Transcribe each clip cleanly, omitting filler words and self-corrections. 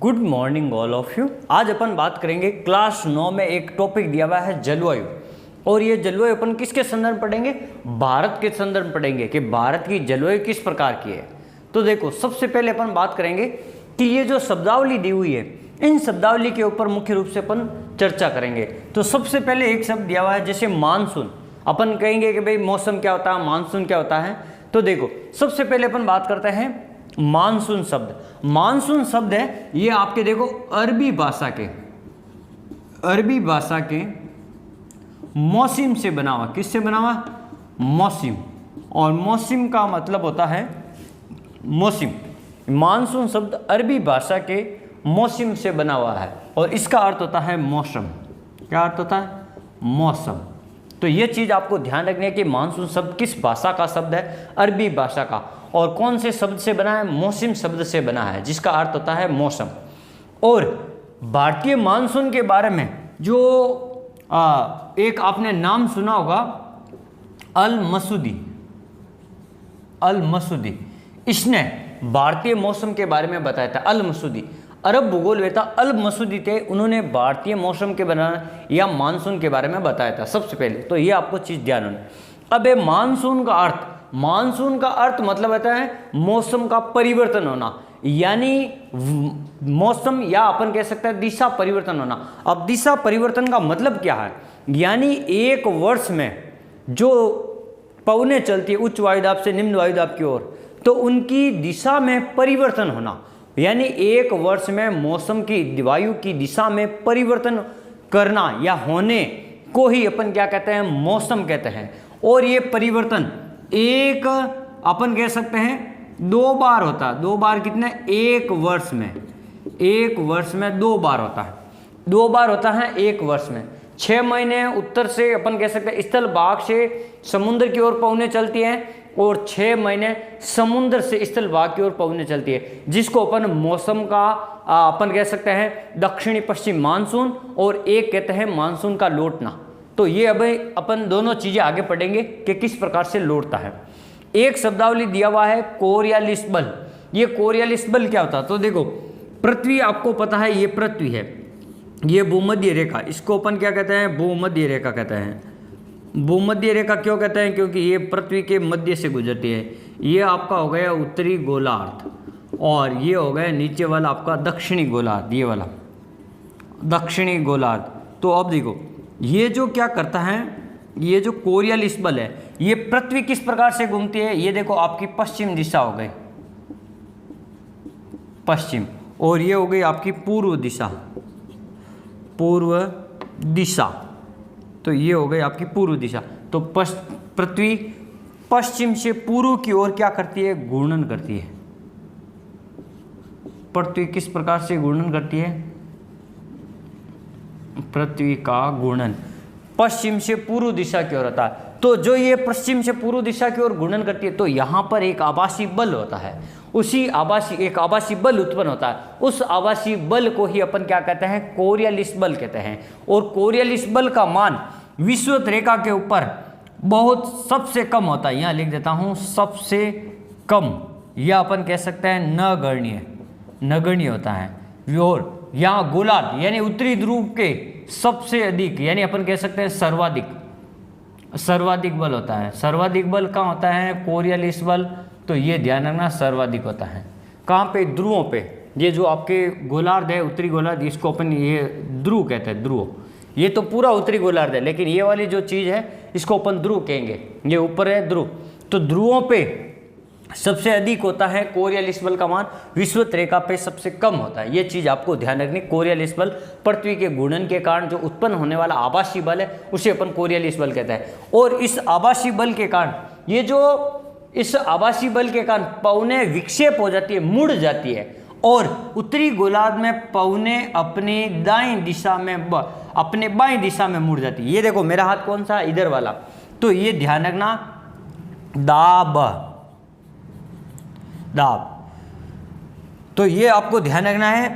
Good morning all of you. आज अपन बात करेंगे क्लास 9 में एक टॉपिक दिया हुआ है जलवायु। और ये जलवायु अपन किसके संदर्भ में पढ़ेंगे? भारत के संदर्भ में पढ़ेंगे कि भारत की जलवायु किस प्रकार की है। तो देखो, सबसे पहले अपन बात करेंगे कि ये जो शब्दावली दी हुई है, इन शब्दावली के ऊपर मुख्य रूप से अपन चर्चा करेंगे। तो सबसे पहले एक शब्द दिया हुआ है जैसे मानसून। अपन कहेंगे कि भाई मौसम क्या होता है, मानसून क्या होता है। तो देखो, सबसे पहले अपन बात करते हैं मानसून शब्द। मानसून शब्द है ये आपके देखो अरबी भाषा के मौसम से बना हुआ। किससे बना हुआ? मौसम। और मौसम का मतलब होता है मौसम। मानसून शब्द अरबी भाषा के मौसम से बना हुआ है और इसका अर्थ होता है मौसम। क्या अर्थ होता है? मौसम। तो ये चीज आपको ध्यान रखनी है कि मानसून शब्द किस भाषा का शब्द है? अरबी भाषा का। और कौन से शब्द से बना है? मौसम शब्द से बना है, जिसका अर्थ होता है मौसम। और भारतीय मानसून के बारे में जो एक आपने नाम सुना होगा, अल मसूदी। इसने भारतीय मौसम के बारे में बताया था। अल मसूदी अरब भूगोलवेता अल मसूदी थे, उन्होंने भारतीय मौसम के बारे या मानसून के बारे में बताया था सबसे पहले। तो ये आपको चीज ध्यान रखना। अब ये मानसून का अर्थ मतलब होता है मौसम का परिवर्तन होना, यानी मौसम या अपन कह सकते हैं दिशा परिवर्तन होना। अब दिशा परिवर्तन का मतलब क्या है? यानी एक वर्ष में जो पवनें चलती है उच्च वायुदाब से निम्न वायुदाब की ओर, तो उनकी दिशा में परिवर्तन होना, यानी एक वर्ष में मौसम की वायु की दिशा में परिवर्तन करना या होने को ही अपन क्या कहते हैं? मौसम कहते हैं। और ये परिवर्तन एक अपन कह सकते हैं 2 बार होता है। 2 बार कितने? एक वर्ष में 2 बार होता है। 2 बार होता है एक वर्ष में। 6 महीने उत्तर से अपन कह सकते हैं स्थल भाग से समुद्र की ओर पवनें चलती हैं और 6 महीने समुद्र से स्थल भाग की ओर पवनें चलती है, जिसको अपन मौसम का अपन कह सकते हैं दक्षिणी पश्चिम मानसून, और एक कहते हैं मानसून का लौटना। तो ये अभी अपन दोनों चीजें आगे पढ़ेंगे कि किस प्रकार से लौटता है। एक शब्दावली दिया हुआ है कोरियालिस बल। ये कोरियालिस बल क्या होता है? तो देखो, पृथ्वी आपको पता है ये पृथ्वी है, ये भूमध्य रेखा, इसको अपन क्या कहते हैं? भूमध्य रेखा कहते हैं। भूमध्य रेखा क्यों कहते हैं? क्योंकि ये पृथ्वी के मध्य से गुजरती है। ये आपका हो गया उत्तरी गोलार्ध और ये हो गया नीचे वाला आपका दक्षिणी गोलार्ध, ये वाला दक्षिणी गोलार्ध। तो अब देखो, ये जो क्या करता है, ये जो कोरियालिस बल है, ये पृथ्वी किस प्रकार से घूमती है? ये देखो आपकी पश्चिम दिशा हो गई, पश्चिम, और ये हो गई आपकी पूर्व दिशा। तो ये हो गई आपकी पूर्व दिशा। तो पृथ्वी पश्चिम से पूर्व की ओर क्या करती है? घूर्णन करती है। पृथ्वी किस प्रकार से घूर्णन करती है? पृथ्वी का घूर्णन पश्चिम से पूर्व दिशा की ओर होता है। तो जो ये पश्चिम से पूर्व दिशा की ओर घूर्णन करती है, तो यहाँ पर एक आभासी बल होता है। एक आभासी बल उत्पन्न होता है। उस आभासी बल को ही अपन क्या कहते हैं? कोरियालिस बल कहते हैं। और कोरियालिस बल का मान विषुवत रेखा के ऊपर बहुत सबसे कम होता है। यहाँ लिख देता हूँ सबसे कम, या अपन कह सकते हैं नगण्य होता है। और यहाँ गोलार्ध यानी उत्तरी ध्रुव के सबसे अधिक, यानी अपन कह सकते हैं सर्वाधिक बल होता है। सर्वाधिक बल कहाँ होता है? कोरियालिस बल। तो ये ध्यान रखना, सर्वाधिक होता है कहाँ पे? ध्रुवों पे। ये जो आपके गोलार्ध है, उत्तरी गोलार्ध, इसको अपन ये ध्रुव कहते हैं। ध्रुव, ये तो पूरा उत्तरी गोलार्ध है, लेकिन ये वाली जो चीज़ है इसको अपन ध्रुव कहेंगे। ये ऊपर है ध्रुव। तो ध्रुवों पे सबसे अधिक होता है कोरियालिस बल का मान, विषुवत रेखा पे सबसे कम होता है। ये चीज आपको ध्यान रखनी। कोरियालिस बल पृथ्वी के घूर्णन के कारण जो उत्पन्न होने वाला आभासी बल है, उसे अपन कोरियालिस बल कहते हैं। और इस आभासी बल के कारण पवनें विक्षेप हो जाती है, मुड़ जाती है, और उत्तरी गोलार्ध में पवनें अपने बाएं दिशा में मुड़ जाती है। ये देखो मेरा हाथ कौन सा? इधर वाला। तो ये ध्यान रखना, दाब। तो ये आपको ध्यान रखना है,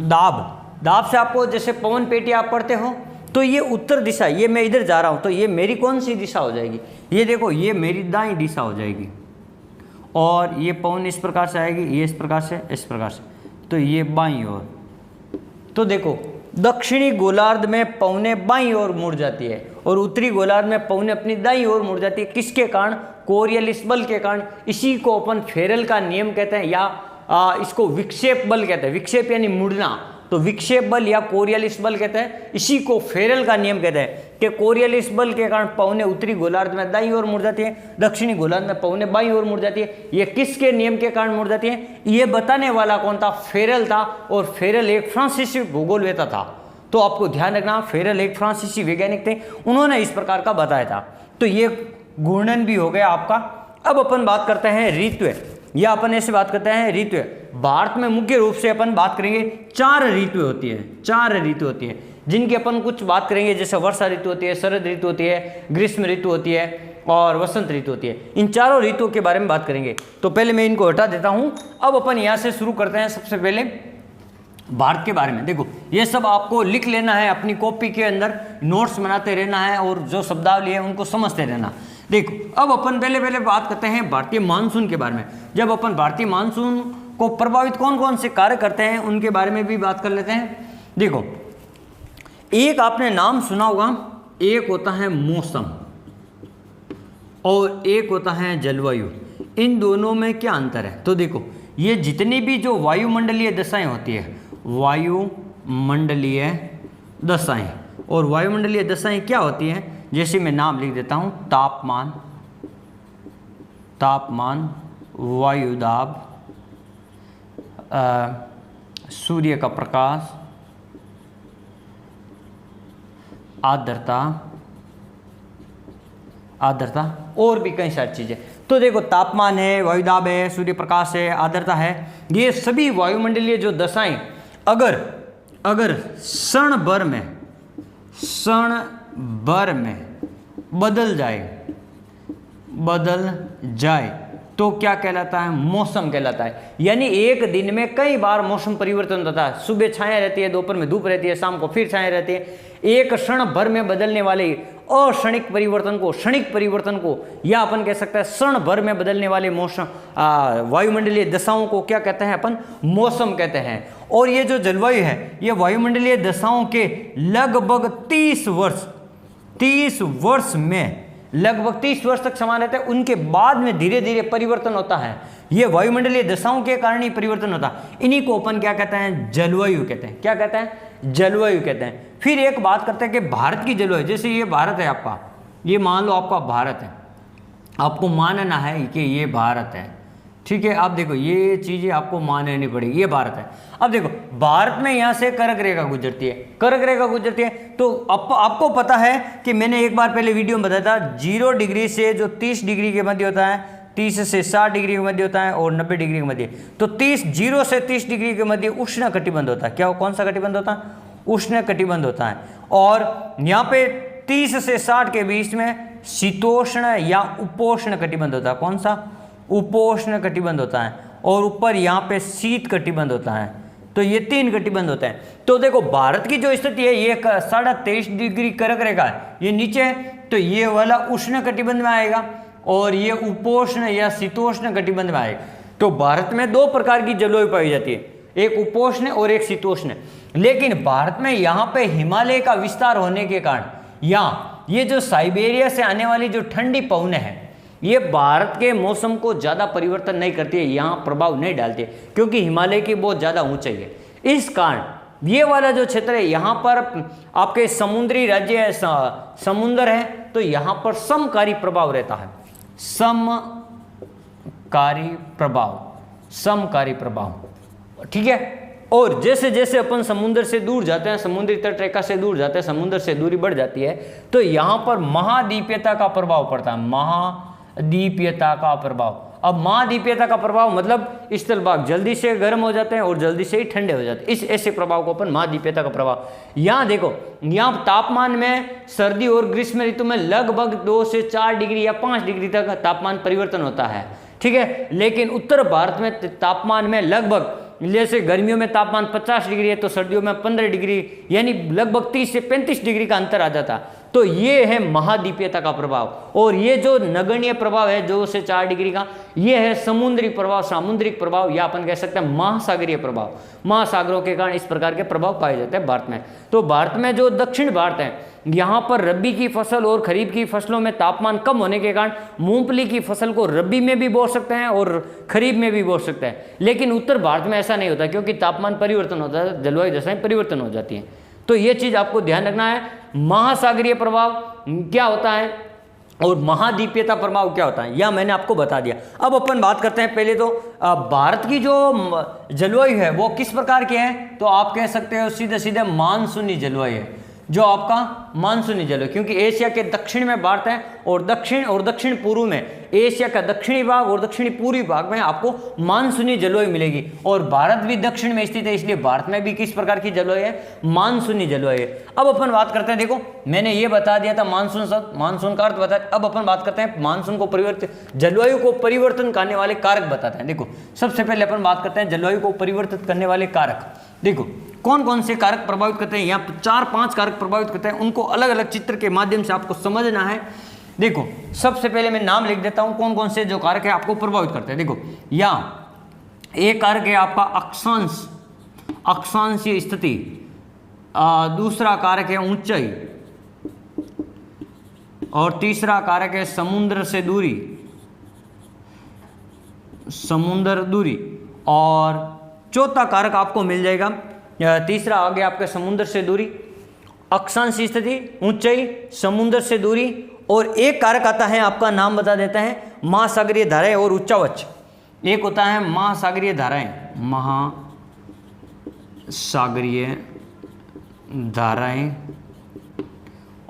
दाब से आपको जैसे पवन पेटी आप पढ़ते हो, तो ये उत्तर दिशा, ये मैं इधर जा रहा हूं, तो ये मेरी कौन सी दिशा हो जाएगी? ये देखो, ये मेरी दाईं दिशा हो जाएगी। और ये पवन इस प्रकार से आएगी, ये इस प्रकार से, इस प्रकार से। तो ये बाईं ओर। तो देखो दक्षिणी गोलार्ध में पौने बाईं ओर मुड़ जाती है और उत्तरी गोलार्ध में पौने अपनी दाईं ओर मुड़ जाती है। किसके कारण? कोरियलिस बल के कारण। इसी को अपन फेरल का नियम कहते हैं या इसको विक्षेप बल कहते हैं। विक्षेप यानी मुड़ना, तो विक्षेप बल या कोरियलिस बल कहते हैं। इसी को फेरल का नियम कहते हैं कि कोरियलिस बल के कारण पौने उत्तरी गोलार्ध में दाईं ओर मुड़ जाती है, दक्षिणी गोलार्ध में पौने बाईं ओर मुड़ जाती है। ये किसके नियम के कारण मुड़ जाती है? ये बताने वाला कौन था? फेरल था। और फेरल एक फ्रांसीसी भूगोलवेता था। तो आपको ध्यान रखना, फेरल एक फ्रांसीसी वैज्ञानिक थे, उन्होंने इस प्रकार का बताया था। तो ये घूर्णन भी हो गया आपका। अब अपन बात करते हैं ऋतु, या अपन ऐसे बात करते हैं ऋतु। भारत में मुख्य रूप से अपन बात करेंगे 4 ऋतु होती है, 4 ऋतु होती है, जिनकी अपन कुछ बात करेंगे। जैसे वर्षा ऋतु होती है, शरद ऋतु होती है, ग्रीष्म ऋतु होती है और वसंत ऋतु होती है। इन चारों ऋतुओं के बारे में बात करेंगे। तो पहले मैं इनको हटा देता हूं। अब अपन यहां से शुरू करते हैं। सबसे पहले भारत के बारे में देखो, ये सब आपको लिख लेना है अपनी कॉपी के अंदर, नोट्स बनाते रहना है और जो शब्दावली है उनको समझते रहना। देखो अब अपन पहले बात करते हैं भारतीय मानसून के बारे में। जब अपन भारतीय मानसून को प्रभावित कौन कौन से कार्य करते हैं उनके बारे में भी बात कर लेते हैं। देखो एक आपने नाम सुना होगा, एक होता है मौसम और एक होता है जलवायु। इन दोनों में क्या अंतर है? तो देखो ये जितनी भी जो वायुमंडलीय दशाएं होती है, वायुमंडलीय दशाएं, और वायुमंडलीय दशाएं क्या होती हैं? जैसे मैं नाम लिख देता हूं, तापमान, वायुदाब, सूर्य का प्रकाश, आर्द्रता और भी कई सारी चीजें। तो देखो तापमान है, वायुदाब है, सूर्य प्रकाश है, आर्द्रता है, ये सभी वायुमंडलीय जो दशाएं अगर क्षण भर में बदल जाए तो क्या कहलाता है? मौसम कहलाता है। यानी एक दिन में कई बार मौसम परिवर्तन होता है। सुबह छाया रहती है, दोपहर में धूप रहती है, शाम को फिर छाया रहती है। एक क्षण भर में बदलने वाले क्षणिक परिवर्तन को या अपन कह सकते हैं क्षण भर में बदलने वाले मौसम वायुमंडलीय दशाओं को क्या कहते हैं? अपन मौसम कहते हैं। और ये जो जलवायु है ये वायुमंडलीय दशाओं के लगभग 30 वर्ष तक समान रहता है। उनके बाद में धीरे धीरे परिवर्तन होता है। ये वायुमंडलीय दशाओं के कारण ही परिवर्तन होता है। इन्हीं को अपन क्या कहते हैं? जलवायु कहते हैं। क्या कहते हैं? जलवायु कहते हैं। फिर एक बात करते हैं कि भारत की जलवायु, जैसे ये भारत है आपका, ये मान लो आपका भारत है, आपको मानना है कि ये भारत है, ठीक है। आप देखो ये चीजें आपको माननी पड़ेगी, ये भारत है। अब देखो भारत में यहाँ से कर्क रेखा गुजरती है, तो आपको पता है कि मैंने एक बार पहले वीडियो में बताया था 0 डिग्री से जो 30 डिग्री के मध्य होता है, 30 से 60 डिग्री के मध्य होता है और 90 डिग्री के मध्य, तो 0 से 30 डिग्री के मध्य उष्ण कटिबंध होता है। क्या कौन सा कटिबंध होता है? उष्ण कटिबंध होता है। और यहाँ पे 30 से 60 के बीच में शीतोष्ण या उपोष्ण कटिबंध होता है। कौन सा? उपोष्ण कटिबंध होता है। और ऊपर यहाँ पे शीत कटिबंध होता है। तो ये 3 कटिबंध होते हैं। तो देखो भारत की जो स्थिति है ये 23.5 डिग्री कर्क रेखा है, ये नीचे है, तो ये वाला उष्ण कटिबंध में आएगा और ये उपोष्ण या शीतोष्ण कटिबंध में आएगा। तो भारत में 2 प्रकार की जलवायु पाई जाती है, एक उपोष्ण और एक शीतोष्ण। लेकिन भारत में यहाँ पे हिमालय का विस्तार होने के कारण यहाँ ये जो साइबेरिया से आने वाली जो ठंडी पवनें हैं ये भारत के मौसम को ज़्यादा परिवर्तन नहीं करती है, यहाँ प्रभाव नहीं डालती है, क्योंकि हिमालय की बहुत ज़्यादा ऊंचाई है। इस कारण ये वाला जो क्षेत्र है यहाँ पर आपके समुद्री राज्य है, समुद्र है, तो यहाँ पर समकारी प्रभाव रहता है। समकारी प्रभाव, ठीक है। और जैसे जैसे अपन समुद्र से दूर जाते हैं, समुद्री तट रेखा से दूर जाते हैं, समुद्र से दूरी बढ़ जाती है, तो यहाँ पर महाद्वीपीयता का प्रभाव पड़ता है। महाद्वीपीयता का प्रभाव। अब महाद्वीपीयता का प्रभाव मतलब स्थल भाग जल्दी से गर्म हो जाते हैं और जल्दी से ही ठंडे हो जाते हैं। इस ऐसे प्रभाव को अपन महाद्वीपीयता का प्रभाव। यहाँ देखो, यहाँ तापमान में सर्दी और ग्रीष्म ऋतु में लगभग 2 से 4 डिग्री या 5 डिग्री तक तापमान परिवर्तन होता है, ठीक है। लेकिन उत्तर भारत में तापमान में लगभग, जैसे गर्मियों में तापमान 50 डिग्री है तो सर्दियों में 15 डिग्री, यानी लगभग 30 से 35 डिग्री का अंतर आ जाता। तो ये है महाद्वीपीयता का प्रभाव। और ये जो नगण्य प्रभाव है 2 से 4 डिग्री का, ये है समुद्री प्रभाव, सामुद्रिक प्रभाव, या अपन कह सकते हैं महासागरीय प्रभाव। महासागरों के कारण इस प्रकार के प्रभाव पाए जाते हैं भारत में। तो भारत में जो दक्षिण भारत है, यहाँ पर रबी की फसल और खरीफ की फसलों में तापमान कम होने के कारण मूंगफली की फसल को रबी में भी बो सकते हैं और खरीफ में भी बो सकते हैं। लेकिन उत्तर भारत में ऐसा नहीं होता, क्योंकि तापमान परिवर्तन होता है, जलवायु दशाएं परिवर्तन हो जाती हैं। तो ये चीज़ आपको ध्यान रखना है। महासागरीय प्रभाव क्या होता है और महाद्वीपीयता प्रभाव क्या होता है, यह मैंने आपको बता दिया। अब अपन बात करते हैं पहले तो भारत की जो जलवायु है वो किस प्रकार की है, तो आप कह सकते हो सीधे सीधे मानसूनी जलवायु है, जो आपका मानसूनी जलवायु, क्योंकि एशिया के दक्षिण में भारत है और दक्षिण पूर्व में एशिया का दक्षिणी भाग और दक्षिणी पूर्वी भाग में आपको मानसूनी जलवायु मिलेगी। और भारत भी दक्षिण में स्थित है, इसलिए भारत में भी किस प्रकार की जलवायु है, मानसूनी जलवायु है। अब अपन बात करते हैं, देखो मैंने ये बता दिया था मानसून शब्द, मानसून का अर्थ बताया। अब अपन बात करते हैं मानसून को जलवायु को परिवर्तन करने वाले कारक बताते हैं। देखो सबसे पहले अपन बात करते हैं जलवायु को परिवर्तित करने वाले कारक। देखो कौन कौन से कारक प्रभावित करते हैं, यहाँ 4-5 कारक प्रभावित करते हैं, उनको अलग अलग चित्र के माध्यम से आपको समझना है। देखो सबसे पहले मैं नाम लिख देता हूं कौन कौन से जो कारक है आपको प्रभावित करते हैं। देखो यहाँ एक कारक है आपका अक्षांशीय स्थिति, दूसरा कारक है ऊंचाई, और तीसरा कारक है समुद्र से दूरी, और चौथा कारक आपको मिल जाएगा, तीसरा आ गया आपका समुद्र से दूरी, अक्षांशीय स्थिति, ऊंचाई, समुद्र से दूरी, और एक कारक आता है आपका नाम बता देता है महासागरीय धाराएं और उच्चावच। एक होता है महासागरीय धाराएं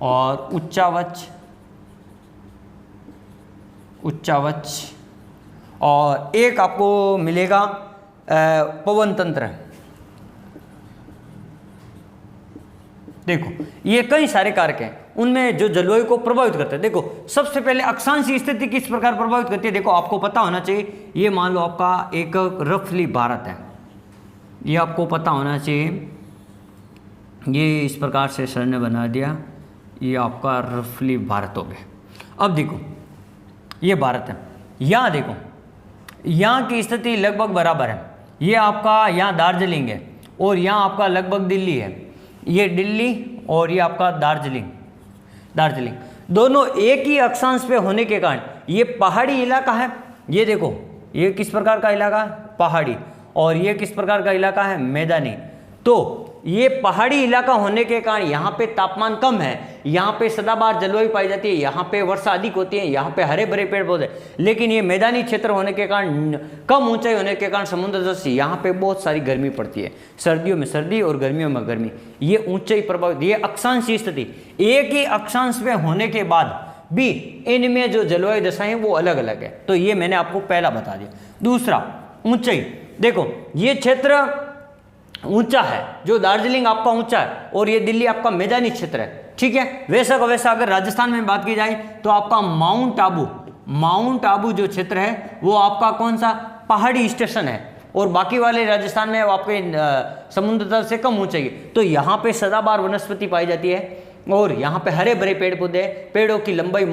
और उच्चावच, और एक आपको मिलेगा पवन तंत्र। देखो ये कई सारे कारक हैं, उनमें जो जलवायु को प्रभावित करते हैं। देखो सबसे पहले अक्षांशीय स्थिति किस प्रकार प्रभावित करती है, देखो आपको पता होना चाहिए। ये मान लो आपका एक रफली भारत है, ये आपको पता होना चाहिए। ये इस प्रकार से सर ने बना दिया, ये आपका रफली भारत हो गया। अब देखो ये भारत है, यहाँ देखो यहाँ की स्थिति लगभग बराबर है। ये आपका यहाँ दार्जिलिंग है और यहाँ आपका लगभग दिल्ली है, ये दिल्ली और ये आपका दार्जिलिंग दोनों एक ही अक्षांश पे होने के कारण ये पहाड़ी इलाका है। ये देखो ये किस प्रकार का इलाका, पहाड़ी, और ये किस प्रकार का इलाका है, मैदानी। तो ये पहाड़ी इलाका होने के कारण यहाँ पे तापमान कम है, यहाँ पे सदाबहार जलवायु पाई जाती है, यहाँ पे वर्षा अधिक होती है, यहाँ पे हरे भरे पेड़ पौधे। लेकिन ये मैदानी क्षेत्र होने के कारण, कम ऊंचाई होने के कारण समुद्र तट से यहाँ पे बहुत सारी गर्मी पड़ती है, सर्दियों में सर्दी और गर्मियों में गर्मी। ये ऊंचाई प्रभावित, ये अक्षांशीय स्थिति, एक ही अक्षांश में होने के बाद भी इनमें जो जलवायु दशाएं हैं वो अलग अलग है। तो ये मैंने आपको पहला बता दिया। दूसरा ऊंचाई, देखो ये क्षेत्र ऊंचा है, जो दार्जिलिंग आपका ऊंचा है और ये दिल्ली आपका मैदानी क्षेत्र है, ठीक है। वैसा का वैसा अगर राजस्थान में बात की जाए तो आपका माउंट आबू जो क्षेत्र है वो आपका कौन सा, पहाड़ी स्टेशन है, और बाकी वाले राजस्थान में आपके समुद्र तल से कम ऊंचाई। तो यहाँ पे सदाबहार वनस्पति पाई जाती है और यहाँ पे हरे भरे पेड़ पौधे, पेड़ों की लंबाई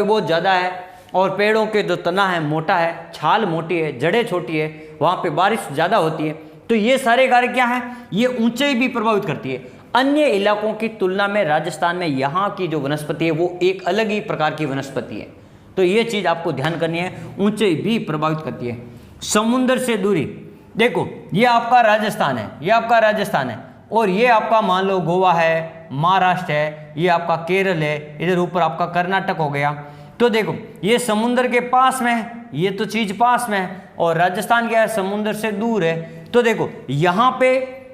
बहुत ज़्यादा है, और पेड़ों के जो तना है मोटा है, छाल मोटी है, जड़ें छोटी है, वहाँ पे बारिश ज़्यादा होती है। तो ये सारे कार्य क्या है, ये ऊंचाई भी प्रभावित करती है। अन्य इलाकों की तुलना में राजस्थान में यहाँ की जो वनस्पति है वो एक अलग ही प्रकार की वनस्पति है। तो ये चीज़ आपको ध्यान करनी है, ऊंचाई भी प्रभावित करती है। समुद्र से दूरी, देखो ये आपका राजस्थान है, और ये आपका मान लो गोवा है, महाराष्ट्र है, ये आपका केरल है, इधर ऊपर आपका कर्नाटक हो गया। तो देखो ये समुद्र के पास में है, ये तो चीज़ पास में है, और राजस्थान क्या है, समुद्र से दूर है। तो देखो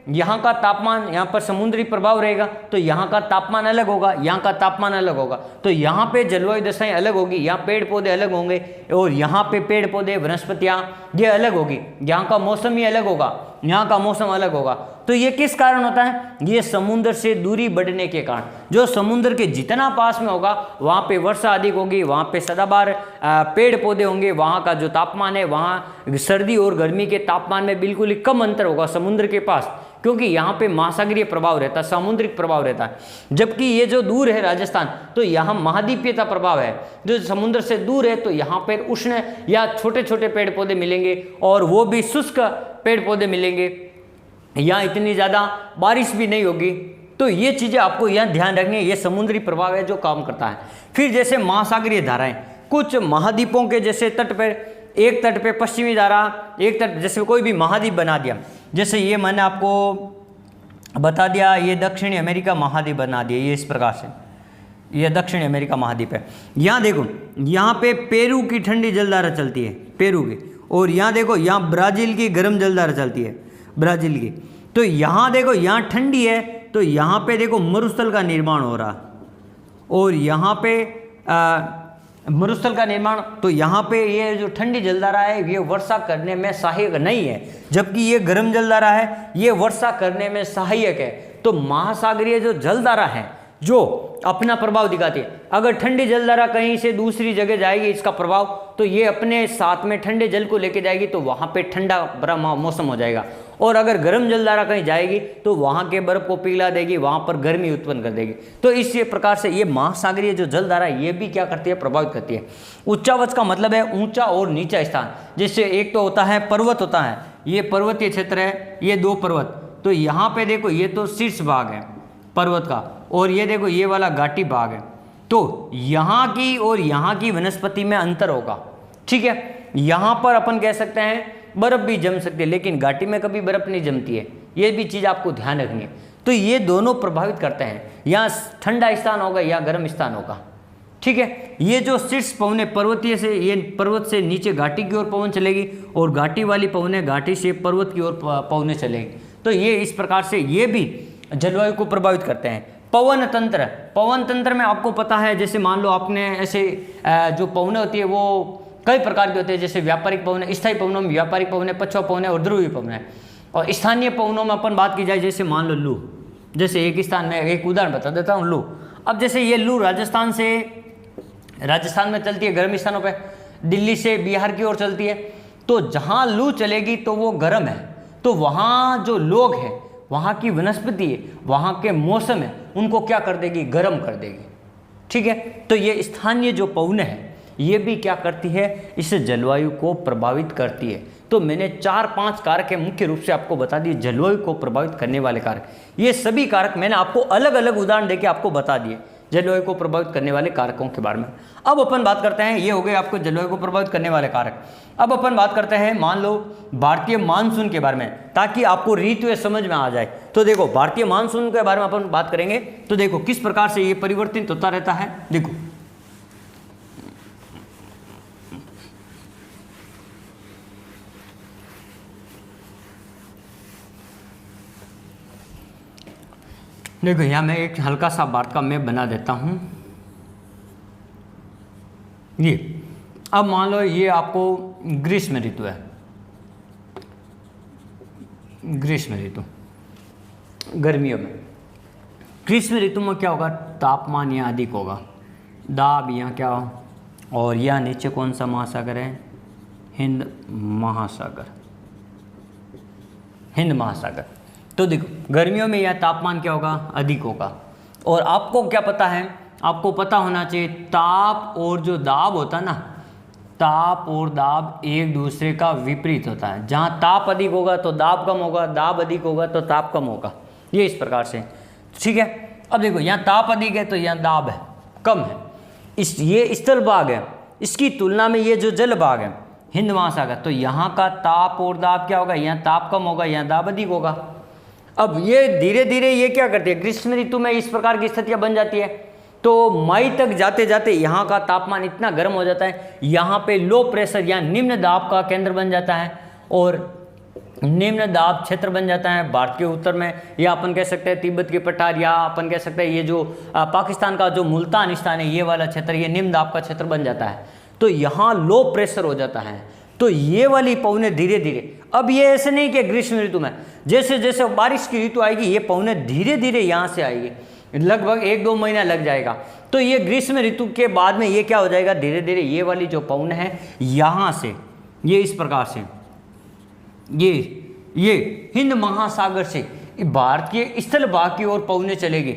यहाँ का तापमान, यहाँ पर समुद्री प्रभाव रहेगा तो यहाँ का तापमान अलग होगा, यहाँ का तापमान अलग होगा। तो यहाँ पे जलवायु दशाएं अलग होगी, यहाँ पेड़ पौधे अलग होंगे, और यहाँ पे पेड़ पौधे वनस्पतियाँ ये अलग होगी, यहाँ का मौसम ही अलग होगा, यहाँ का मौसम अलग होगा। तो ये किस कारण होता है, ये समुद्र से दूरी बढ़ने के कारण। जो समुद्र के जितना पास में होगा वहाँ पे वर्षा अधिक होगी, वहाँ पे सदाबहार पेड़ पौधे होंगे, वहाँ का जो तापमान है, वहाँ सर्दी और गर्मी के तापमान में बिल्कुल ही कम अंतर होगा समुद्र के पास। क्योंकि यहाँ पे महासागरीय प्रभाव रहता है, सामुद्रिक प्रभाव रहता है। जबकि ये जो दूर है राजस्थान, तो यहाँ महाद्वीपीयता प्रभाव है। जो समुद्र से दूर है तो यहाँ पर उष्ण या छोटे छोटे पेड़ पौधे मिलेंगे, और वो भी शुष्क पेड़ पौधे मिलेंगे। यहाँ इतनी ज़्यादा बारिश भी नहीं होगी। तो ये चीज़ें आपको यहाँ ध्यान रखनी है, ये समुद्री प्रभाव है जो काम करता है। फिर जैसे महासागरीय धाराएं, कुछ महाद्वीपों के जैसे तट पर, एक तट पे पश्चिमी धारा, एक तट, जैसे कोई भी महाद्वीप बना दिया, जैसे ये मैंने आपको बता दिया, ये दक्षिणी अमेरिका महाद्वीप बना दिया, ये इस प्रकार से, ये दक्षिणी अमेरिका महाद्वीप है। यहाँ देखो, यहाँ पे पेरू की ठंडी जलधारा चलती है, पेरू की, और यहाँ देखो, यहाँ ब्राज़ील की गर्म जलधारा चलती है, ब्राज़ील की। तो यहाँ देखो, यहाँ ठंडी है, तो यहाँ पे देखो मरुस्थल का निर्माण हो रहा, और यहाँ पे मरुस्थल का निर्माण, तो यहाँ पे ये जो ठंडी जलधारा है ये वर्षा करने में सहायक नहीं है, जबकि ये गर्म जलधारा है ये वर्षा करने में सहायक है। तो महासागरीय जो जलधारा है जो अपना प्रभाव दिखाती है, अगर ठंडी जलधारा कहीं से दूसरी जगह जाएगी इसका प्रभाव, तो ये अपने साथ में ठंडे जल को लेके जाएगी, तो वहाँ पे ठंडा बड़ा मौसम हो जाएगा। और अगर गर्म जलधारा कहीं जाएगी तो वहाँ के बर्फ को पिघला देगी, वहाँ पर गर्मी उत्पन्न कर देगी। तो इस प्रकार से ये महासागरीय जो जलधारा है ये भी क्या करती है, प्रभावित करती है। उच्चावच का मतलब है ऊंचा और नीचा स्थान। जैसे एक तो होता है पर्वत, होता है ये पर्वतीय क्षेत्र है, ये दो पर्वत, तो यहाँ पे देखो ये तो शीर्ष भाग है पर्वत का, और ये देखो ये वाला घाटी भाग है। तो यहाँ की और यहाँ की वनस्पति में अंतर होगा, ठीक है। यहाँ पर अपन कह सकते हैं बर्फ भी जम सकती है, लेकिन घाटी में कभी बर्फ नहीं जमती है, ये भी चीज़ आपको ध्यान रखनी है। तो ये दोनों प्रभावित करते हैं, यहाँ ठंडा स्थान होगा या गर्म स्थान होगा, ठीक है। ये जो शीर्ष पवन है पर्वतीय से, ये पर्वत से नीचे घाटी की ओर पवन चलेगी, और घाटी वाली पवन है घाटी से पर्वत की ओर पवनें चलेगी। तो ये इस प्रकार से ये भी जलवायु को प्रभावित करते हैं। पवन तंत्र, पवन तंत्र में आपको पता है, जैसे मान लो आपने ऐसे जो पवनें होती है वो कई प्रकार के होते हैं, जैसे व्यापारिक पवन, स्थायी पवनों में व्यापारिक पवन है, पछुआ पवन है और ध्रुवीय पवन है। और स्थानीय पवनों में अपन बात की जाए, जैसे मान लो लू, जैसे एक स्थान में एक उदाहरण बता देता हूँ, लू। अब जैसे ये लू राजस्थान में चलती है गर्म स्थानों पे, दिल्ली से बिहार की ओर चलती है। तो जहाँ लू चलेगी तो वो गर्म है, तो वहाँ जो लोग हैं, वहाँ की वनस्पति है, वहाँ के मौसम है, उनको क्या कर देगी, गर्म कर देगी, ठीक है। तो ये स्थानीय जो पवनें हैं ये भी क्या करती है, इस जलवायु को प्रभावित करती है। तो मैंने 4-5 कारक मुख्य रूप से आपको बता दिए जलवायु को प्रभावित करने वाले कारक। ये सभी कारक मैंने आपको अलग अलग उदाहरण देके आपको बता दिए जलवायु को प्रभावित करने वाले कारकों के बारे में। अब अपन बात करते हैं, ये हो गए आपको जलवायु को प्रभावित करने वाले कारक। अब अपन बात करते हैं, मान लो भारतीय मानसून के बारे में, ताकि आपको ऋतुएं समझ में आ जाए। तो देखो भारतीय मानसून के बारे में अपन बात करेंगे, तो देखो किस प्रकार से ये परिवर्तित होता रहता है। देखो देखो यहाँ मैं एक हल्का सा भारत का मैप बना देता हूँ। ये अब मान लो ये आपको ग्रीष्म ऋतु है, ग्रीष्म ऋतु गर्मियों में। ग्रीष्म ऋतु में क्या होगा, तापमान यहाँ अधिक होगा, दाब यहाँ क्या हो, और यहाँ नीचे कौन सा महासागर है, हिंद महासागर, हिंद महासागर। तो देखो गर्मियों में यह तापमान क्या होगा, अधिक होगा। और आपको क्या पता है, आपको पता होना चाहिए ताप और जो दाब होता है ना, ताप और दाब एक दूसरे का विपरीत होता है। जहाँ ताप अधिक होगा तो दाब कम होगा, दाब अधिक होगा तो ताप कम होगा, ये इस प्रकार से, ठीक है। अब देखो यहाँ ताप अधिक है तो यहाँ दाब है कम है। ये स्थल भाग है, इसकी तुलना में ये जो जल भाग है हिंद महासागर, तो यहाँ का ताप और दाब क्या होगा, यहाँ ताप कम होगा, यहाँ दाब अधिक होगा। अब ये धीरे धीरे ये क्या करती है, ग्रीष्म ऋतु में इस प्रकार की स्थितियाँ बन जाती है। तो मई तक जाते जाते यहाँ का तापमान इतना गर्म हो जाता है, यहाँ पे लो प्रेशर या निम्न दाब का केंद्र बन जाता है, और निम्न दाब क्षेत्र बन जाता है भारत के उत्तर में, या अपन कह सकते हैं तिब्बत के पठार, या अपन कह सकते हैं ये जो पाकिस्तान का जो मुल्तान स्थान है, ये वाला क्षेत्र, ये निम्न दाब का क्षेत्र बन जाता है। तो यहाँ लो प्रेशर हो जाता है। तो ये वाली पवनें धीरे धीरे, अब ये ऐसे नहीं कि ग्रीष्म ऋतु में जैसे जैसे बारिश की ऋतु आएगी ये पवनें धीरे धीरे यहाँ से आएगी, लगभग 1-2 महीना लग जाएगा। तो ये ग्रीष्म ऋतु के बाद में ये क्या हो जाएगा, धीरे धीरे ये वाली जो पवन है यहाँ से, ये इस प्रकार से ये हिंद महासागर से भारत के स्थल भाग की ओर पहुंचने चलेगी।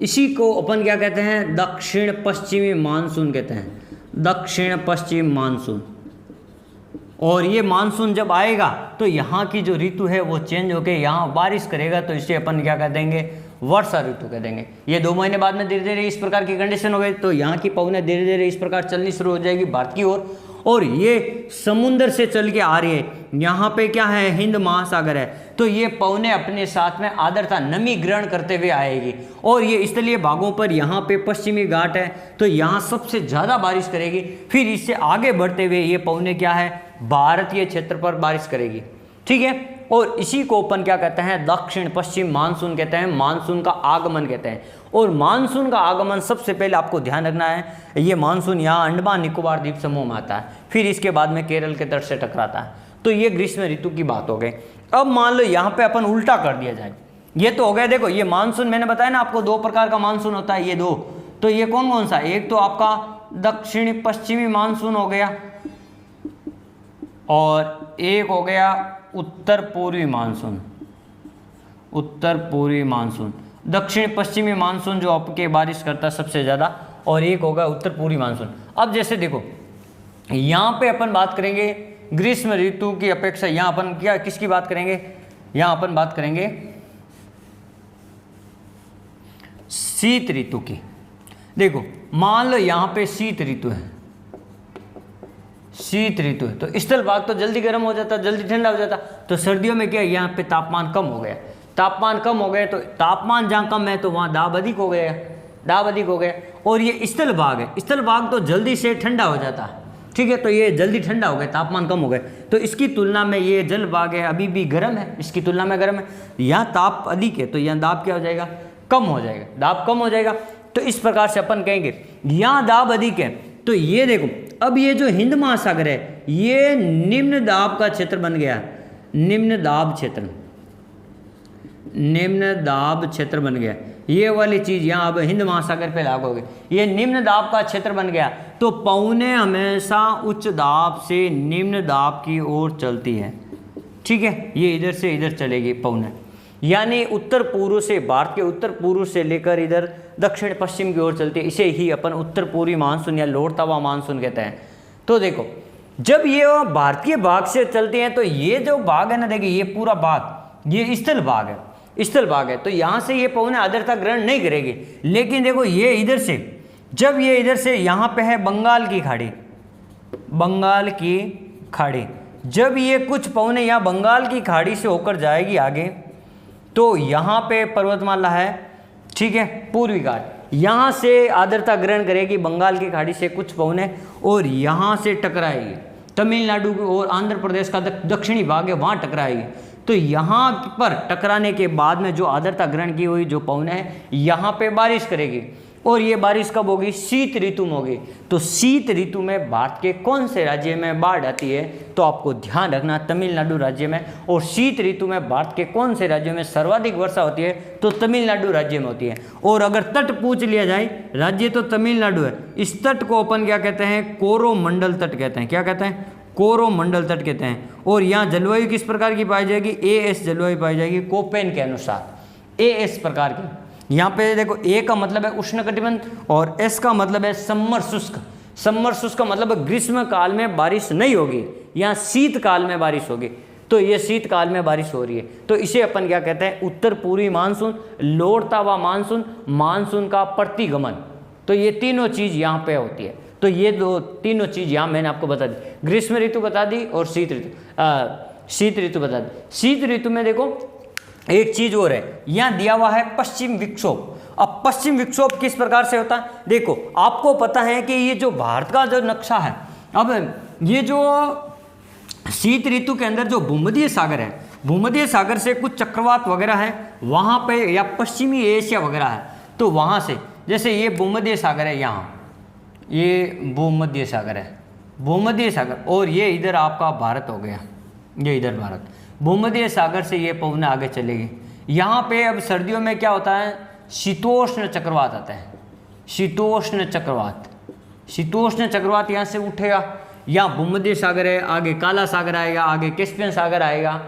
इसी को अपन क्या कहते हैं, दक्षिण पश्चिमी मानसून कहते हैं, दक्षिण पश्चिम मानसून। और ये मानसून जब आएगा तो यहाँ की जो ऋतु है वो चेंज होकर यहाँ बारिश करेगा, तो इसे अपन क्या कह देंगे, वर्षा ऋतु कह देंगे। ये 2 महीने बाद में धीरे धीरे इस प्रकार की कंडीशन हो गई, तो यहाँ की पवनें धीरे धीरे इस प्रकार चलनी शुरू हो जाएगी भारत की ओर। और ये समुद्र से चल के आ रही है, यहाँ पे क्या है, हिंद महासागर है, तो ये पवनें अपने साथ में आर्द्रता नमी ग्रहण करते हुए आएगी। और ये स्थलीय भागों पर यहाँ पे पश्चिमी घाट है, तो यहाँ सबसे ज़्यादा बारिश करेगी। फिर इससे आगे बढ़ते हुए ये पवनें क्या है, भारतीय क्षेत्र पर बारिश करेगी, ठीक है। और इसी को अपन क्या कहते हैं, दक्षिण पश्चिम मानसून कहते हैं, मानसून का आगमन कहते हैं। और मानसून का आगमन सबसे पहले आपको ध्यान रखना है, ये मानसून यहाँ अंडमान निकोबार द्वीप समूह में आता है, फिर इसके बाद में केरल के तट से टकराता है। तो ये ग्रीष्म ऋतु की बात हो गई। अब मान लो यहाँ पे अपन उल्टा कर दिया जाए, ये तो हो गया, देखो ये मानसून मैंने बताया ना आपको 2 प्रकार का मानसून होता है, ये 2, तो ये कौन कौन सा, एक तो आपका दक्षिणी पश्चिमी मानसून हो गया, और एक हो गया उत्तर पूर्वी मानसून। उत्तर पूर्वी मानसून, दक्षिण पश्चिमी मानसून जो आपके बारिश करता है सबसे ज़्यादा, और एक होगा उत्तर पूर्वी मानसून। अब जैसे देखो यहाँ पे अपन बात करेंगे ग्रीष्म ऋतु की अपेक्षा, यहाँ अपन क्या किसकी बात करेंगे, यहाँ अपन बात करेंगे शीत ऋतु की। देखो मान लो यहाँ पे शीत ऋतु है, शीत ऋतु है, तो स्थल भाग तो जल्दी गर्म हो जाता, जल्दी ठंडा हो जाता। तो सर्दियों में क्या, यहाँ पे तापमान कम हो गया, तापमान कम हो गया, तो तापमान जहाँ कम है तो वहाँ दाब अधिक हो गया, दाब अधिक हो गया। और ये स्थल भाग है, स्थल भाग तो जल्दी से ठंडा हो जाता है, ठीक है, तो ये जल्दी ठंडा हो गया, तापमान कम हो गए। तो इसकी तुलना में ये जल भाग है अभी भी गर्म है, इसकी तुलना में गर्म है। यहाँ ताप अधिक है तो यहाँ दाब क्या हो जाएगा, कम हो जाएगा, दाब कम हो जाएगा। तो इस प्रकार से अपन कहेंगे यहाँ दाब अधिक है, तो ये देखो अब ये जो हिंद महासागर है ये निम्न दाब का क्षेत्र बन गया, निम्न दाब क्षेत्र, निम्न दाब क्षेत्र बन गया। ये वाली चीज यहाँ अब हिंद महासागर पे लागू हो गई, ये निम्न दाब का क्षेत्र बन गया। तो पवनें हमेशा उच्च दाब से निम्न दाब की ओर चलती है, ठीक है, ये इधर से इधर चलेगी पवनें, यानी उत्तर पूर्व से, भारत के उत्तर पूर्व से लेकर इधर दक्षिण पश्चिम की ओर चलती है। इसे ही अपन उत्तर पूर्वी मानसून या लौटता हुआ मानसून कहते हैं। तो देखो जब ये भारतीय भाग से चलते हैं तो ये जो भाग है ना, देखिए ये पूरा भाग ये स्थल भाग है, स्थल भाग है, तो यहाँ से ये पवनें आर्द्रता ग्रहण नहीं करेगी। लेकिन देखो ये इधर से, जब ये इधर से यहाँ पे है बंगाल की खाड़ी, बंगाल की खाड़ी, जब ये कुछ पवनें यहाँ बंगाल की खाड़ी से होकर जाएगी आगे, तो यहाँ पे पर्वतमाला है, ठीक है, पूर्वी घाट, यहाँ से आर्द्रता ग्रहण करेगी बंगाल की खाड़ी से कुछ पवनें, और यहाँ से टकराएगी तमिलनाडु और आंध्र प्रदेश का दक्षिणी भाग है वहाँ टकराएगी। तो यहाँ पर टकराने के बाद में जो आर्द्रता ग्रहण की हुई जो पवनें है यहाँ पे बारिश करेगी, और ये बारिश कब होगी, शीत ऋतु में होगी। तो शीत ऋतु में भारत के कौन से राज्य में बाढ़ आती है, तो आपको ध्यान रखना तमिलनाडु राज्य में। और शीत ऋतु में भारत के कौन से राज्यों में सर्वाधिक वर्षा होती है, तो तमिलनाडु राज्य में होती है। और अगर तट पूछ लिया जाए, राज्य तो तमिलनाडु है, इस तट को अपन क्या कहते हैं, कोरोमंडल तट कहते हैं। क्या कहते हैं, कोरोमंडल तट कहते हैं। और यहाँ जलवायु किस प्रकार की पाई जाएगी, AS जलवायु पाई जाएगी कोपेन के अनुसार, AS प्रकार की। यहाँ पे देखो A का मतलब है उष्णकटिबंध और S का मतलब है सम्मर शुष्क। सम्मर शुष्क का मतलब ग्रीष्म काल में बारिश नहीं होगी, यहाँ शीत काल में बारिश होगी। तो ये शीत काल में बारिश हो रही है, तो इसे अपन क्या कहते हैं, उत्तर पूर्वी मानसून, लौटता हुआ मानसून, मानसून का प्रतिगमन। तो ये तीनों चीज़ यहाँ पे होती है। तो ये तीनों चीज़ यहाँ मैंने आपको बता दी, ग्रीष्म ऋतु बता दी और शीत ऋतु बता दी। शीत ऋतु में देखो एक चीज और है, यहाँ दिया हुआ है पश्चिम विक्षोभ। अब पश्चिम विक्षोभ किस प्रकार से होता है, देखो आपको पता है कि ये जो भारत का जो नक्शा है, अब ये जो शीत ऋतु के अंदर जो भूमध्य सागर है, भूमध्य सागर से कुछ चक्रवात वगैरह है वहाँ पे, या पश्चिमी एशिया वगैरह है, तो वहाँ से जैसे ये भूमध्य सागर है, यहाँ ये भूमध्य सागर है, भूमध्य सागर, और ये इधर आपका भारत हो गया, ये इधर भारत, भूमध्य सागर से ये पवनें आगे चलेगी। यहाँ पे अब सर्दियों में क्या होता है, शीतोष्ण चक्रवात आता है, शीतोष्ण चक्रवात, शीतोष्ण चक्रवात यहाँ से उठेगा, यहाँ भूमध्य सागर है, आगे काला सागर आएगा, आगे कैस्पियन सागर आएगा,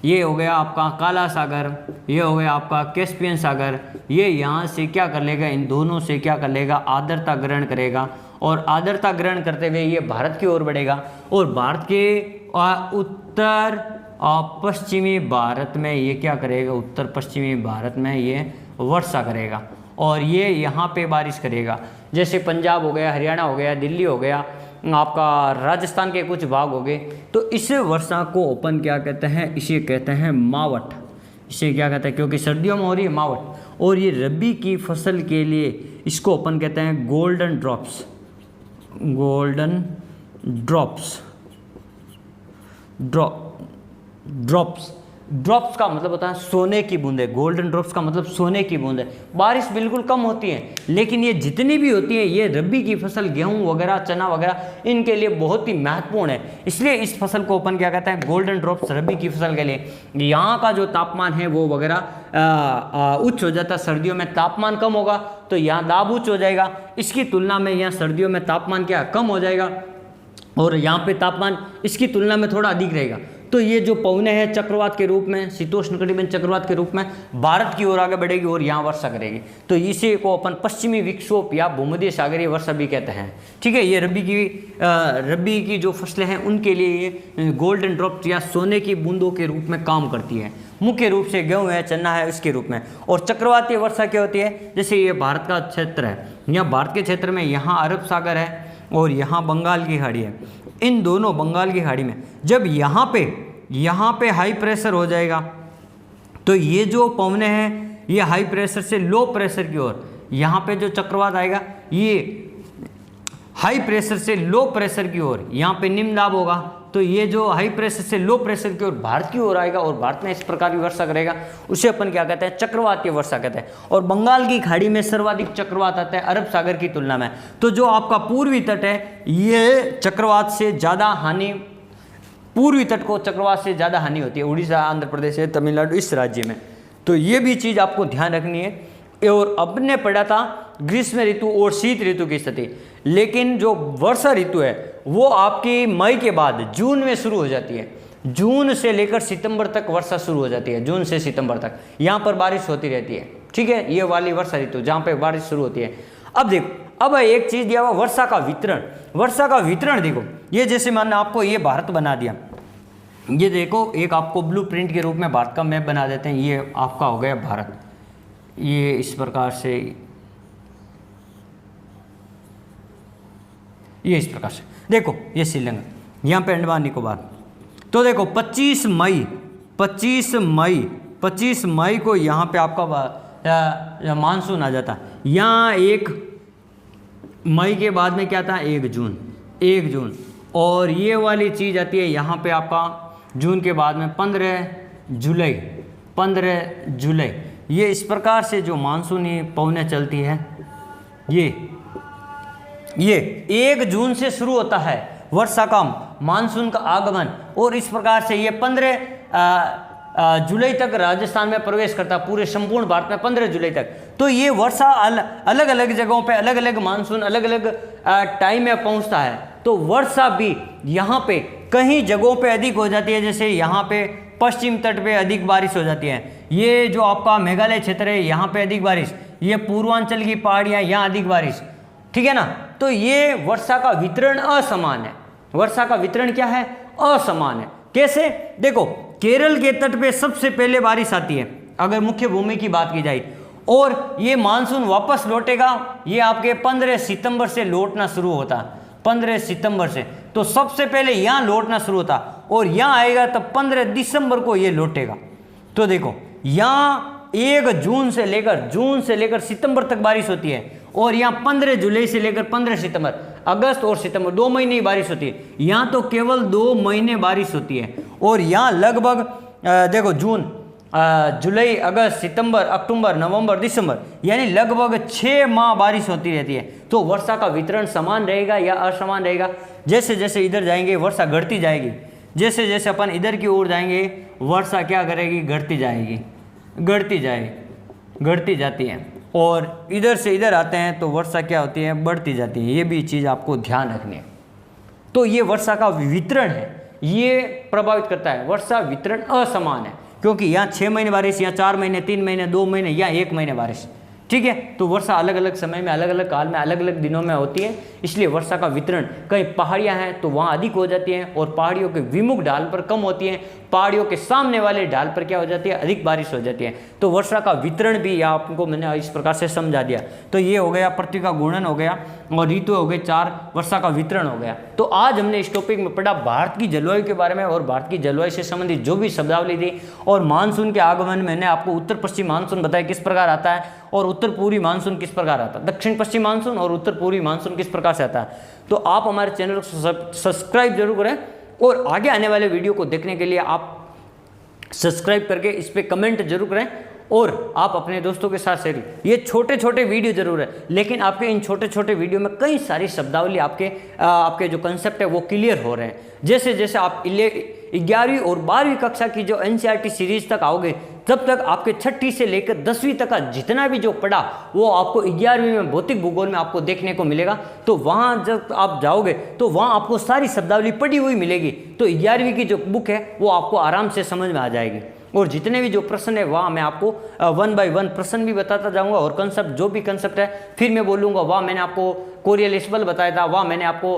ये हो गया आपका काला सागर, ये हो गया आपका कैस्पियन सागर, ये यहाँ से क्या कर लेगा, इन दोनों से क्या कर लेगा, आर्द्रता ग्रहण करेगा और आर्द्रता ग्रहण करते हुए ये भारत की ओर बढ़ेगा और भारत के उत्तर पश्चिमी भारत में ये क्या करेगा, उत्तर पश्चिमी भारत में ये वर्षा करेगा और ये यहाँ पे बारिश करेगा। जैसे पंजाब हो गया, हरियाणा हो गया, दिल्ली हो गया, आपका राजस्थान के कुछ भाग हो गए, तो इस वर्षा को अपन क्या कहते हैं, इसे कहते हैं मावठ। इसे क्या कहते हैं, क्योंकि सर्दियों में हो रही है मावठ। और ये रबी की फसल के लिए इसको अपन कहते हैं golden drops. Golden drops, drops का मतलब होता है सोने की बूंदें। गोल्डन ड्रॉप्स का मतलब सोने की बूंदें। बारिश बिल्कुल कम होती है, लेकिन ये जितनी भी होती है ये रबी की फसल, गेहूं वगैरह, चना वगैरह, इनके लिए बहुत ही महत्वपूर्ण है। इसलिए इस फसल को अपन क्या कहते हैं, गोल्डन ड्रॉप्स रबी की फसल के लिए। यहाँ का जो तापमान है वो वगैरह उच्च हो जाता है। सर्दियों में तापमान कम होगा तो यहाँ दाब उच्च हो जाएगा, इसकी तुलना में यहाँ सर्दियों में तापमान क्या कम हो जाएगा और यहाँ पे तापमान इसकी तुलना में थोड़ा अधिक रहेगा। तो ये जो पवने हैं चक्रवात के रूप में, शीतोष्ण कटिबंध चक्रवात के रूप में भारत की ओर आगे बढ़ेगी और यहाँ वर्षा करेगी। तो इसे को अपन पश्चिमी विक्षोभ या भूमध्य सागरीय वर्षा भी कहते हैं। ठीक है, ये रबी की जो फसलें हैं उनके लिए ये गोल्डन ड्रॉप्स या सोने की बूंदों के रूप में काम करती है। मुख्य रूप से गेहूँ है, चना है, इसके रूप में। और चक्रवातीय वर्षा क्या होती है, जैसे ये भारत का क्षेत्र है, यहाँ भारत के क्षेत्र में यहाँ अरब सागर है और यहाँ बंगाल की खाड़ी है। इन दोनों बंगाल की खाड़ी में जब यहाँ पे हाई प्रेशर हो जाएगा तो ये जो पवने हैं ये हाई प्रेशर से लो प्रेशर की ओर, यहाँ पे जो चक्रवात आएगा ये हाई प्रेशर से लो प्रेशर की ओर, यहाँ पे निम्न दाब होगा तो ये जो हाई प्रेशर से लो प्रेशर की ओर भारत की ओर आएगा और भारत में इस प्रकार की वर्षा करेगा। उसे अपन क्या कहते हैं, चक्रवातीय वर्षा कहते हैं। और बंगाल की खाड़ी में सर्वाधिक चक्रवात आता है अरब सागर की तुलना में। तो जो आपका पूर्वी तट है ये चक्रवात से ज़्यादा हानि, पूर्वी तट को चक्रवात से ज़्यादा हानि होती है, उड़ीसा, आंध्र प्रदेश, तमिलनाडु, इस राज्य में। तो ये भी चीज़ आपको ध्यान रखनी है। और अब ने पढ़ा था ग्रीष्म ऋतु और शीत ऋतु की स्थिति, लेकिन जो वर्षा ऋतु है वो आपकी मई के बाद जून में शुरू हो जाती है। जून से लेकर सितंबर तक वर्षा शुरू हो जाती है, जून से सितंबर तक यहाँ पर बारिश होती रहती है। ठीक है, ये वाली वर्षा ऋतु जहाँ पे बारिश शुरू होती है। अब देखो, अब एक चीज़ दिया हुआ वर्षा का वितरण। वर्षा का वितरण देखो, ये जैसे मैंने आपको ये भारत बना दिया, ये देखो एक आपको ब्लूप्रिंट के रूप में भारत का मैप बना देते हैं। ये आपका हो गया भारत, ये इस प्रकार से, ये इस प्रकार से देखो, ये श्रीलंका, यहाँ पे अंडमान निकोबार। तो देखो 25 मई को यहाँ पे आपका मानसून आ जाता है। यहाँ 1 मई के बाद में क्या था, 1 जून। और ये वाली चीज़ आती है यहाँ पे आपका जून के बाद में 15 जुलाई। ये इस प्रकार से जो मानसूनी पवनें चलती है ये 1 जून से शुरू होता है वर्षा का मानसून का आगमन, और इस प्रकार से ये 15 जुलाई तक राजस्थान में प्रवेश करता है, पूरे संपूर्ण भारत में 15 जुलाई तक। तो ये वर्षा अलग अलग जगहों पे अलग अलग मानसून अलग अलग टाइम में पहुंचता है। तो वर्षा भी यहाँ पे कहीं जगहों पे अधिक हो जाती है, जैसे यहाँ पे पश्चिम तट पे अधिक बारिश हो जाती है। ये जो आपका मेघालय क्षेत्र है यहाँ पे अधिक बारिश, ये पूर्वांचल की पहाड़ियाँ यहाँ अधिक बारिश। ठीक है ना। तो ये वर्षा का वितरण असमान है। वर्षा का वितरण क्या है, असमान है। कैसे, देखो केरल के तट पे सबसे पहले बारिश आती है अगर मुख्य भूमि की बात की जाए, और ये मानसून वापस लौटेगा, ये आपके 15 सितंबर से लौटना शुरू होता, 15 सितंबर से। तो सबसे पहले यहाँ लौटना शुरू होता और यहाँ आएगा तब 15 दिसंबर को ये लौटेगा। तो देखो यहाँ 1 जून से लेकर सितंबर तक बारिश होती है, और यहाँ 15 जुलाई से लेकर 15 सितंबर, अगस्त और सितंबर 2 महीने ही बारिश होती है। यहाँ तो केवल 2 महीने बारिश होती है, और यहाँ लगभग देखो जून, जुलाई, अगस्त, सितंबर, अक्टूबर, नवंबर, दिसंबर, यानी लगभग 6 माह बारिश होती रहती है। तो वर्षा का वितरण समान रहेगा या असमान रहेगा। जैसे जैसे इधर जाएंगे वर्षा घटती जाएगी, जैसे जैसे अपन इधर की ओर जाएंगे वर्षा क्या करेगी, घटती जाती है। और इधर से इधर आते हैं तो वर्षा क्या होती है, बढ़ती जाती है। ये भी चीज़ आपको ध्यान रखनी है। तो ये वर्षा का वितरण है। ये प्रभावित करता है। वर्षा वितरण असमान है क्योंकि यहाँ 6 महीने बारिश, यहाँ 4 महीने, 3 महीने, 2 महीने या 1 महीने बारिश, ठीक है। तो वर्षा अलग अलग समय में, अलग अलग काल में, अलग अलग दिनों में होती है, इसलिए वर्षा का वितरण, कहीं पहाड़ियाँ हैं तो वहाँ अधिक हो जाती हैं और पहाड़ियों के विमुख ढाल पर कम होती हैं, पहाड़ियों के सामने वाले ढाल पर क्या हो जाती है, अधिक बारिश हो जाती है। तो वर्षा का वितरण भी आपको मैंने इस प्रकार से समझा दिया। तो ये हो गया पृथ्वी का घूर्णन हो गया और ऋतु हो गए 4, वर्षा का वितरण हो गया। तो आज हमने इस टॉपिक में पढ़ा भारत की जलवायु के बारे में और भारत की जलवायु से संबंधित जो भी शब्दावली थी, और मानसून के आगमन मैंने आपको उत्तर पश्चिम मानसून बताया किस प्रकार आता है और उत्तर पूर्वी मानसून किस प्रकार आता है, दक्षिण पश्चिम मानसून और उत्तर पूर्वी मानसून किस प्रकार से आता है। तो आप हमारे चैनल को सब्सक्राइब जरूर करें और आगे आने वाले वीडियो को देखने के लिए आप सब्सक्राइब करके इस पे कमेंट जरूर करें और आप अपने दोस्तों के साथ शेयर। ये छोटे छोटे वीडियो जरूर है, लेकिन आपके इन छोटे छोटे वीडियो में कई सारी शब्दावली आपके जो कंसेप्ट है वो क्लियर हो रहे हैं। जैसे जैसे आप 11वीं और 12वीं कक्षा की जो NCERT सीरीज तक आओगे, तब तक आपके 6ठी से लेकर 10वीं तक का जितना भी जो पढ़ा वो आपको 11वीं में भौतिक भूगोल में आपको देखने को मिलेगा। तो वहाँ जब आप जाओगे तो वहाँ आपको सारी शब्दावली पढ़ी हुई मिलेगी। तो 11वीं की जो बुक है वो आपको आराम से समझ में आ जाएगी और जितने भी जो प्रश्न है वहाँ मैं आपको 1 बाय 1 प्रश्न भी बताता जाऊँगा और कंसेप्ट जो भी कंसेप्ट है फिर मैं बोलूँगा। वहाँ मैंने आपको कोरियलिस्बल बताया था, वहाँ मैंने आपको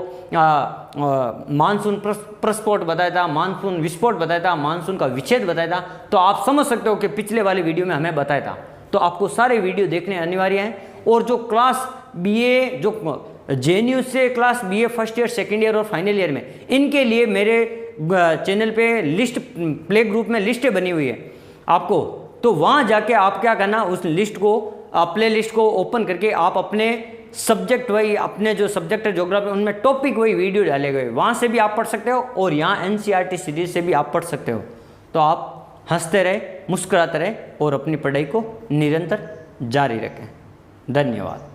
मानसून प्रस्फोट बताया था, मानसून विस्फोट बताया था, मानसून का विच्छेद बताया था। तो आप समझ सकते हो कि पिछले वाले वीडियो में हमें बताया था। तो आपको सारे वीडियो देखने अनिवार्य हैं। और जो क्लास BA जो JNU से class BA first year, second year और फाइनल ईयर में, इनके लिए मेरे चैनल पे लिस्ट, प्ले ग्रुप में लिस्टें बनी हुई है आपको। तो वहाँ जाके आप क्या करना, उस लिस्ट को, प्ले लिस्ट को ओपन करके आप अपने सब्जेक्ट वही, अपने जो सब्जेक्ट है ज्योग्राफी, उनमें टॉपिक वही वीडियो डाले गए, वहाँ से भी आप पढ़ सकते हो और यहाँ NCERT सीरीज से भी आप पढ़ सकते हो। तो आप हंसते रहे, मुस्कुराते रहे और अपनी पढ़ाई को निरंतर जारी रखें। धन्यवाद।